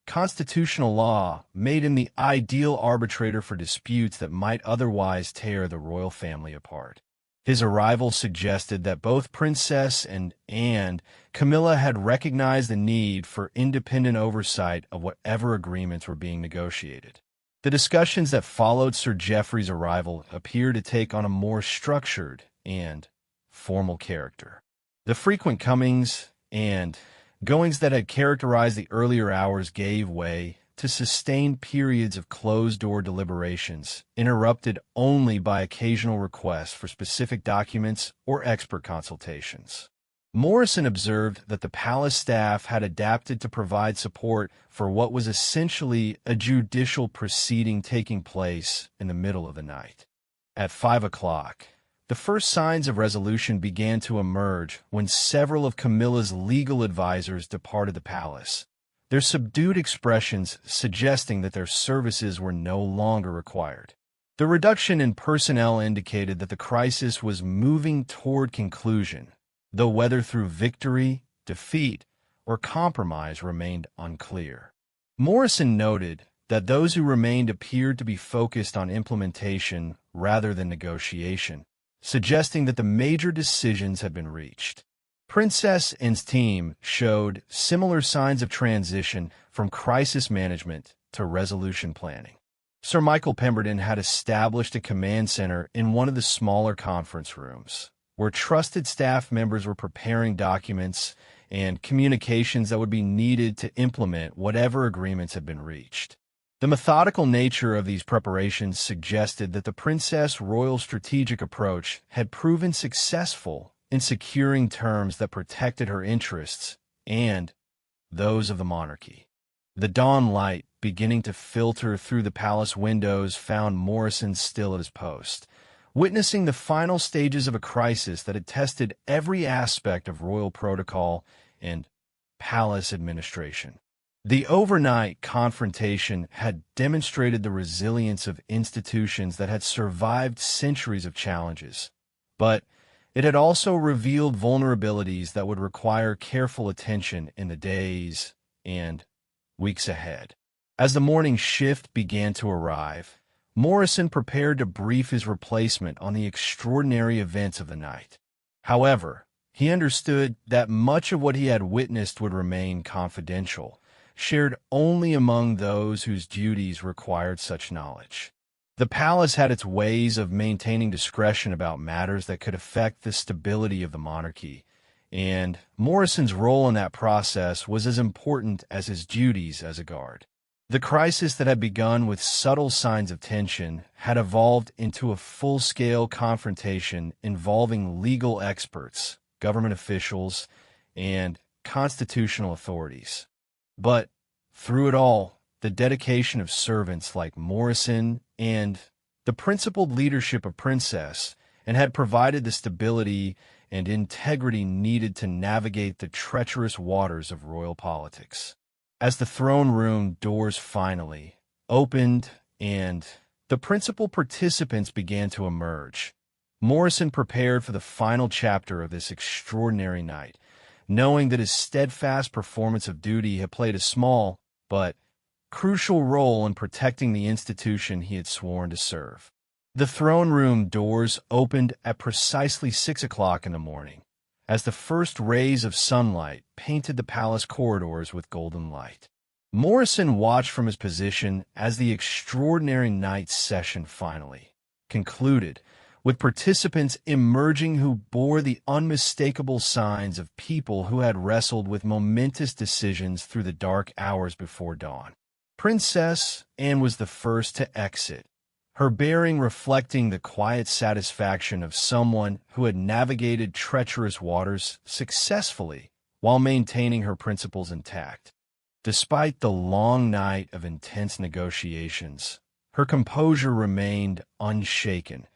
constitutional law made him the ideal arbitrator for disputes that might otherwise tear the royal family apart. His arrival suggested that both Princess and Camilla had recognized the need for independent oversight of whatever agreements were being negotiated. The discussions that followed Sir Geoffrey's arrival appeared to take on a more structured and formal character. The frequent comings and goings that had characterized the earlier hours gave way to sustained periods of closed-door deliberations, interrupted only by occasional requests for specific documents or expert consultations. Morrison observed that the palace staff had adapted to provide support for what was essentially a judicial proceeding taking place in the middle of the night. At 5 o'clock, the first signs of resolution began to emerge when several of Camilla's legal advisors departed the palace, their subdued expressions suggesting that their services were no longer required. The reduction in personnel indicated that the crisis was moving toward conclusion, though whether through victory, defeat, or compromise remained unclear. Morrison noted that those who remained appeared to be focused on implementation rather than negotiation, suggesting that the major decisions had been reached. Princess and's team showed similar signs of transition from crisis management to resolution planning. Sir Michael Pemberton had established a command center in one of the smaller conference rooms, where trusted staff members were preparing documents and communications that would be needed to implement whatever agreements had been reached. The methodical nature of these preparations suggested that the Princess Royal strategic approach had proven successful in securing terms that protected her interests and those of the monarchy. The dawn light beginning to filter through the palace windows found Morrison still at his post, witnessing the final stages of a crisis that had tested every aspect of royal protocol and palace administration. The overnight confrontation had demonstrated the resilience of institutions that had survived centuries of challenges, but it had also revealed vulnerabilities that would require careful attention in the days and weeks ahead. As the morning shift began to arrive, Morrison prepared to brief his replacement on the extraordinary events of the night. However, he understood that much of what he had witnessed would remain confidential, shared only among those whose duties required such knowledge. The palace had its ways of maintaining discretion about matters that could affect the stability of the monarchy, and Morrison's role in that process was as important as his duties as a guard. The crisis that had begun with subtle signs of tension had evolved into a full-scale confrontation involving legal experts, government officials, and constitutional authorities. But through it all, the dedication of servants like Morrison and the principled leadership of Princess and had provided the stability and integrity needed to navigate the treacherous waters of royal politics. As the throne room doors finally opened and the principal participants began to emerge, Morrison prepared for the final chapter of this extraordinary night, knowing that his steadfast performance of duty had played a small but crucial role in protecting the institution he had sworn to serve. The throne room doors opened at precisely 6 o'clock in the morning, as the first rays of sunlight painted the palace corridors with golden light. Morrison watched from his position as the extraordinary night session finally concluded, with participants emerging who bore the unmistakable signs of people who had wrestled with momentous decisions through the dark hours before dawn. Princess Anne was the first to exit, her bearing reflecting the quiet satisfaction of someone who had navigated treacherous waters successfully while maintaining her principles intact. Despite the long night of intense negotiations, her composure remained unshaken,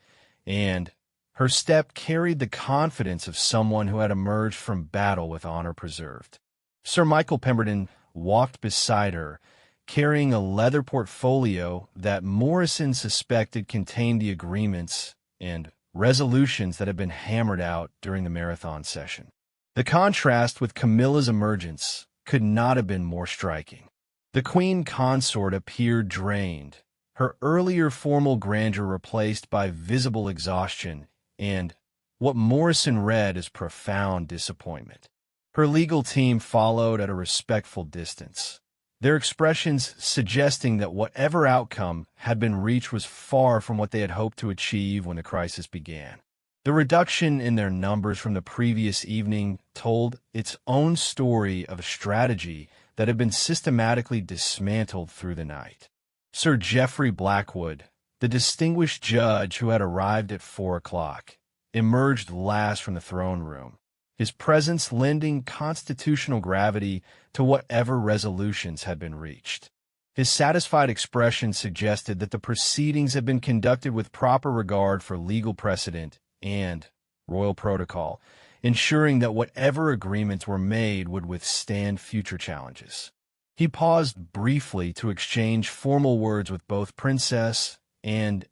and her step carried the confidence of someone who had emerged from battle with honor preserved. Sir Michael Pemberton walked beside her, carrying a leather portfolio that Morrison suspected contained the agreements and resolutions that had been hammered out during the marathon session. The contrast with Camilla's emergence could not have been more striking. The queen consort appeared drained, her earlier formal grandeur replaced by visible exhaustion and what Morrison read as profound disappointment. Her legal team followed at a respectful distance, their expressions suggesting that whatever outcome had been reached was far from what they had hoped to achieve when the crisis began. The reduction in their numbers from the previous evening told its own story of a strategy that had been systematically dismantled through the night. Sir Geoffrey Blackwood, the distinguished judge who had arrived at 4 o'clock, emerged last from the throne room, his presence lending constitutional gravity to whatever resolutions had been reached. His satisfied expression suggested that the proceedings had been conducted with proper regard for legal precedent and royal protocol, ensuring that whatever agreements were made would withstand future challenges. He paused briefly to exchange formal words with both Princess and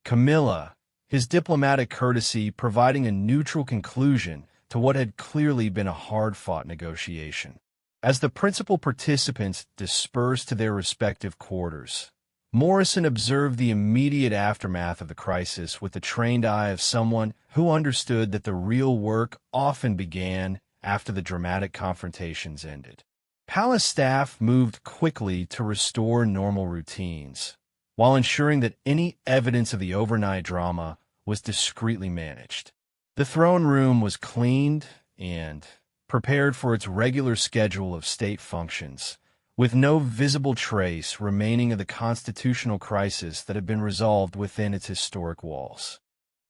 Camilla, his diplomatic courtesy providing a neutral conclusion to what had clearly been a hard-fought negotiation. As the principal participants dispersed to their respective quarters, Morrison observed the immediate aftermath of the crisis with the trained eye of someone who understood that the real work often began after the dramatic confrontations ended. Palace staff moved quickly to restore normal routines, while ensuring that any evidence of the overnight drama was discreetly managed. The throne room was cleaned and prepared for its regular schedule of state functions, with no visible trace remaining of the constitutional crisis that had been resolved within its historic walls.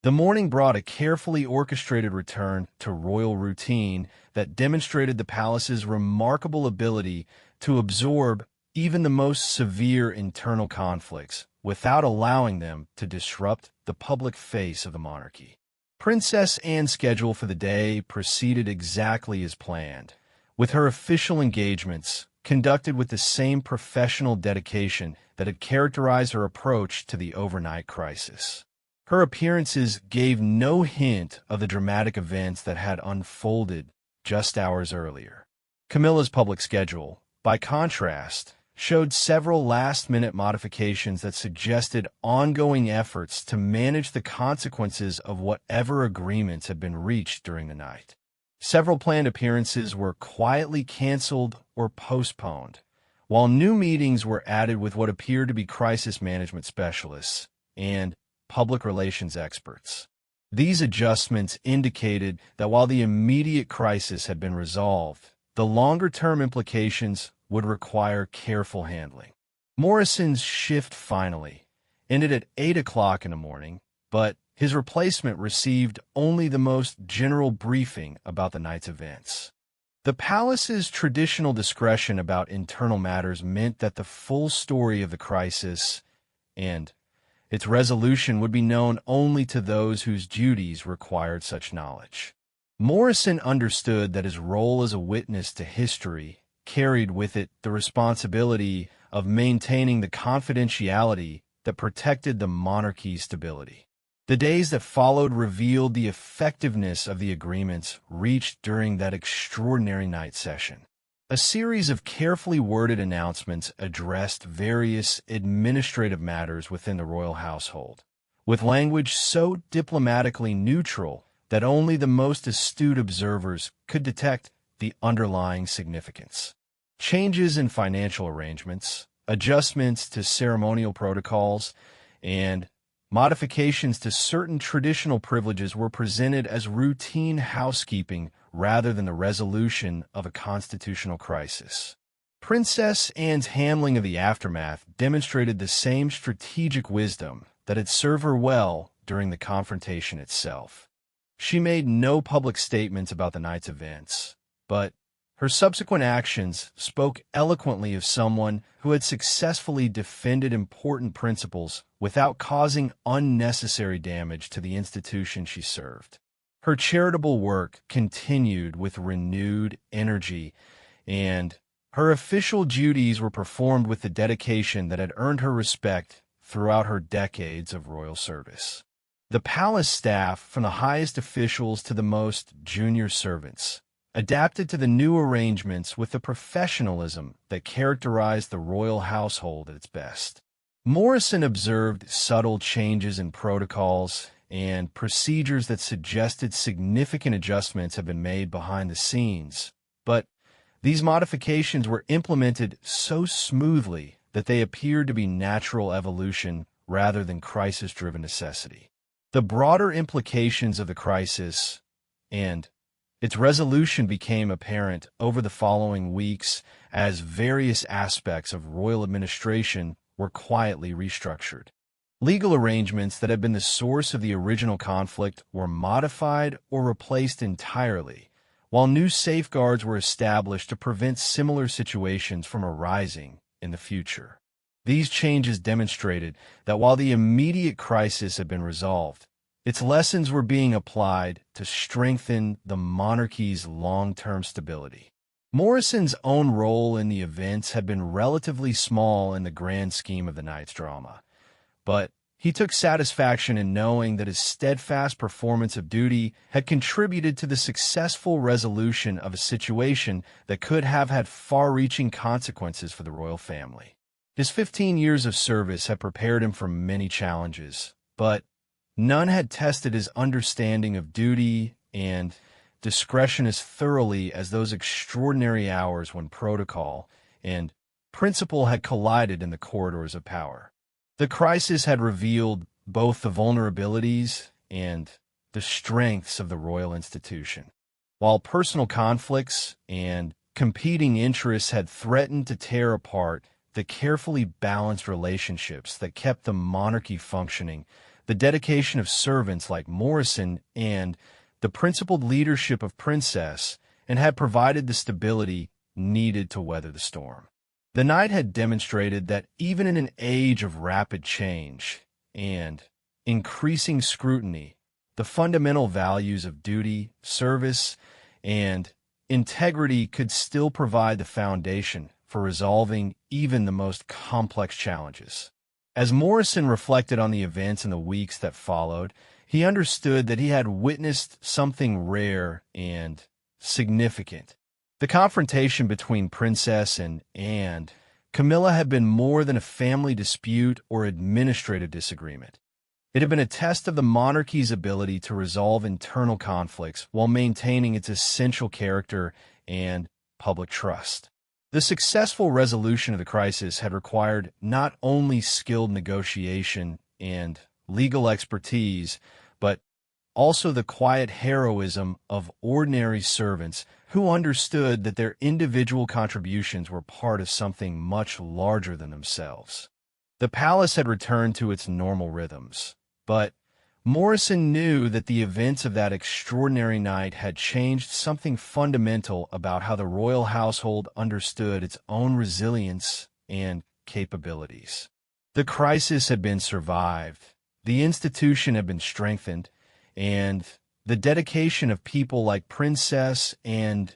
The morning brought a carefully orchestrated return to royal routine that demonstrated the palace's remarkable ability to absorb even the most severe internal conflicts without allowing them to disrupt the public face of the monarchy. Princess Anne's schedule for the day proceeded exactly as planned, with her official engagements conducted with the same professional dedication that had characterized her approach to the overnight crisis. Her appearances gave no hint of the dramatic events that had unfolded just hours earlier. Camilla's public schedule, by contrast, showed several last-minute modifications that suggested ongoing efforts to manage the consequences of whatever agreements had been reached during the night. Several planned appearances were quietly canceled or postponed, while new meetings were added with what appeared to be crisis management specialists and public relations experts. These adjustments indicated that while the immediate crisis had been resolved, the longer-term implications would require careful handling. Morrison's shift finally ended at 8 o'clock in the morning, but his replacement received only the most general briefing about the night's events. The palace's traditional discretion about internal matters meant that the full story of the crisis and its resolution would be known only to those whose duties required such knowledge. Morrison understood that his role as a witness to history carried with it the responsibility of maintaining the confidentiality that protected the monarchy's stability. The days that followed revealed the effectiveness of the agreements reached during that extraordinary night session. A series of carefully worded announcements addressed various administrative matters within the royal household, with language so diplomatically neutral that only the most astute observers could detect the underlying significance. Changes in financial arrangements, adjustments to ceremonial protocols, and modifications to certain traditional privileges were presented as routine housekeeping rather than the resolution of a constitutional crisis. Princess Anne's handling of the aftermath demonstrated the same strategic wisdom that had served her well during the confrontation itself. She made no public statements about the night's events, but her subsequent actions spoke eloquently of someone who had successfully defended important principles without causing unnecessary damage to the institution she served. Her charitable work continued with renewed energy, and Her official duties were performed with the dedication that had earned her respect throughout her decades of royal service. The palace staff, from the highest officials to the most junior servants, adapted to the new arrangements with the professionalism that characterized the royal household at its best. Morrison observed subtle changes in protocols and procedures that suggested significant adjustments have been made behind the scenes, but these modifications were implemented so smoothly that they appeared to be natural evolution rather than crisis-driven necessity. The broader implications of the crisis and its resolution became apparent over the following weeks as various aspects of royal administration were quietly restructured. Legal arrangements that had been the source of the original conflict were modified or replaced entirely, while new safeguards were established to prevent similar situations from arising in the future. These changes demonstrated that while the immediate crisis had been resolved, its lessons were being applied to strengthen the monarchy's long-term stability. Morrison's own role in the events had been relatively small in the grand scheme of the night's drama, but he took satisfaction in knowing that his steadfast performance of duty had contributed to the successful resolution of a situation that could have had far-reaching consequences for the royal family. His 15 years of service had prepared him for many challenges, but none had tested his understanding of duty and discretion as thoroughly as those extraordinary hours when protocol and principle had collided in the corridors of power. The crisis had revealed both the vulnerabilities and the strengths of the royal institution. While personal conflicts and competing interests had threatened to tear apart the carefully balanced relationships that kept the monarchy functioning, the dedication of servants like Morrison and the principled leadership of Princess and had provided the stability needed to weather the storm. The night had demonstrated that even in an age of rapid change and increasing scrutiny, the fundamental values of duty, service, and integrity could still provide the foundation for resolving even the most complex challenges. As Morrison reflected on the events in the weeks that followed, he understood that he had witnessed something rare and significant. The confrontation between Princess and Camilla had been more than a family dispute or administrative disagreement. It had been a test of the monarchy's ability to resolve internal conflicts while maintaining its essential character and public trust. The successful resolution of the crisis had required not only skilled negotiation and legal expertise, but also the quiet heroism of ordinary servants who understood that their individual contributions were part of something much larger than themselves. The palace had returned to its normal rhythms, but Morrison knew that the events of that extraordinary night had changed something fundamental about how the royal household understood its own resilience and capabilities. The crisis had been survived, the institution had been strengthened, and the dedication of people like Princess and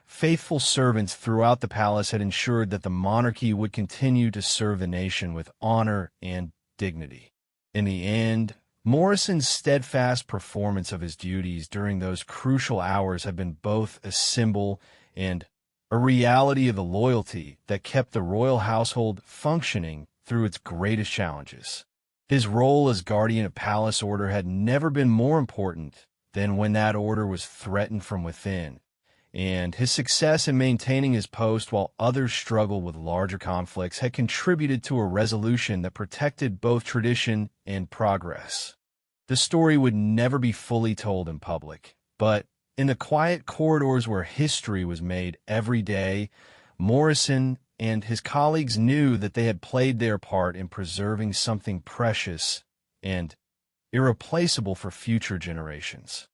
faithful servants throughout the palace had ensured that the monarchy would continue to serve the nation with honor and dignity. In the end, Morrison's steadfast performance of his duties during those crucial hours had been both a symbol and a reality of the loyalty that kept the royal household functioning through its greatest challenges. His role as guardian of palace order had never been more important than when that order was threatened from within, and his success in maintaining his post while others struggled with larger conflicts had contributed to a resolution that protected both tradition and progress. The story would never be fully told in public, but in the quiet corridors where history was made every day, Morrison and his colleagues knew that they had played their part in preserving something precious and irreplaceable for future generations.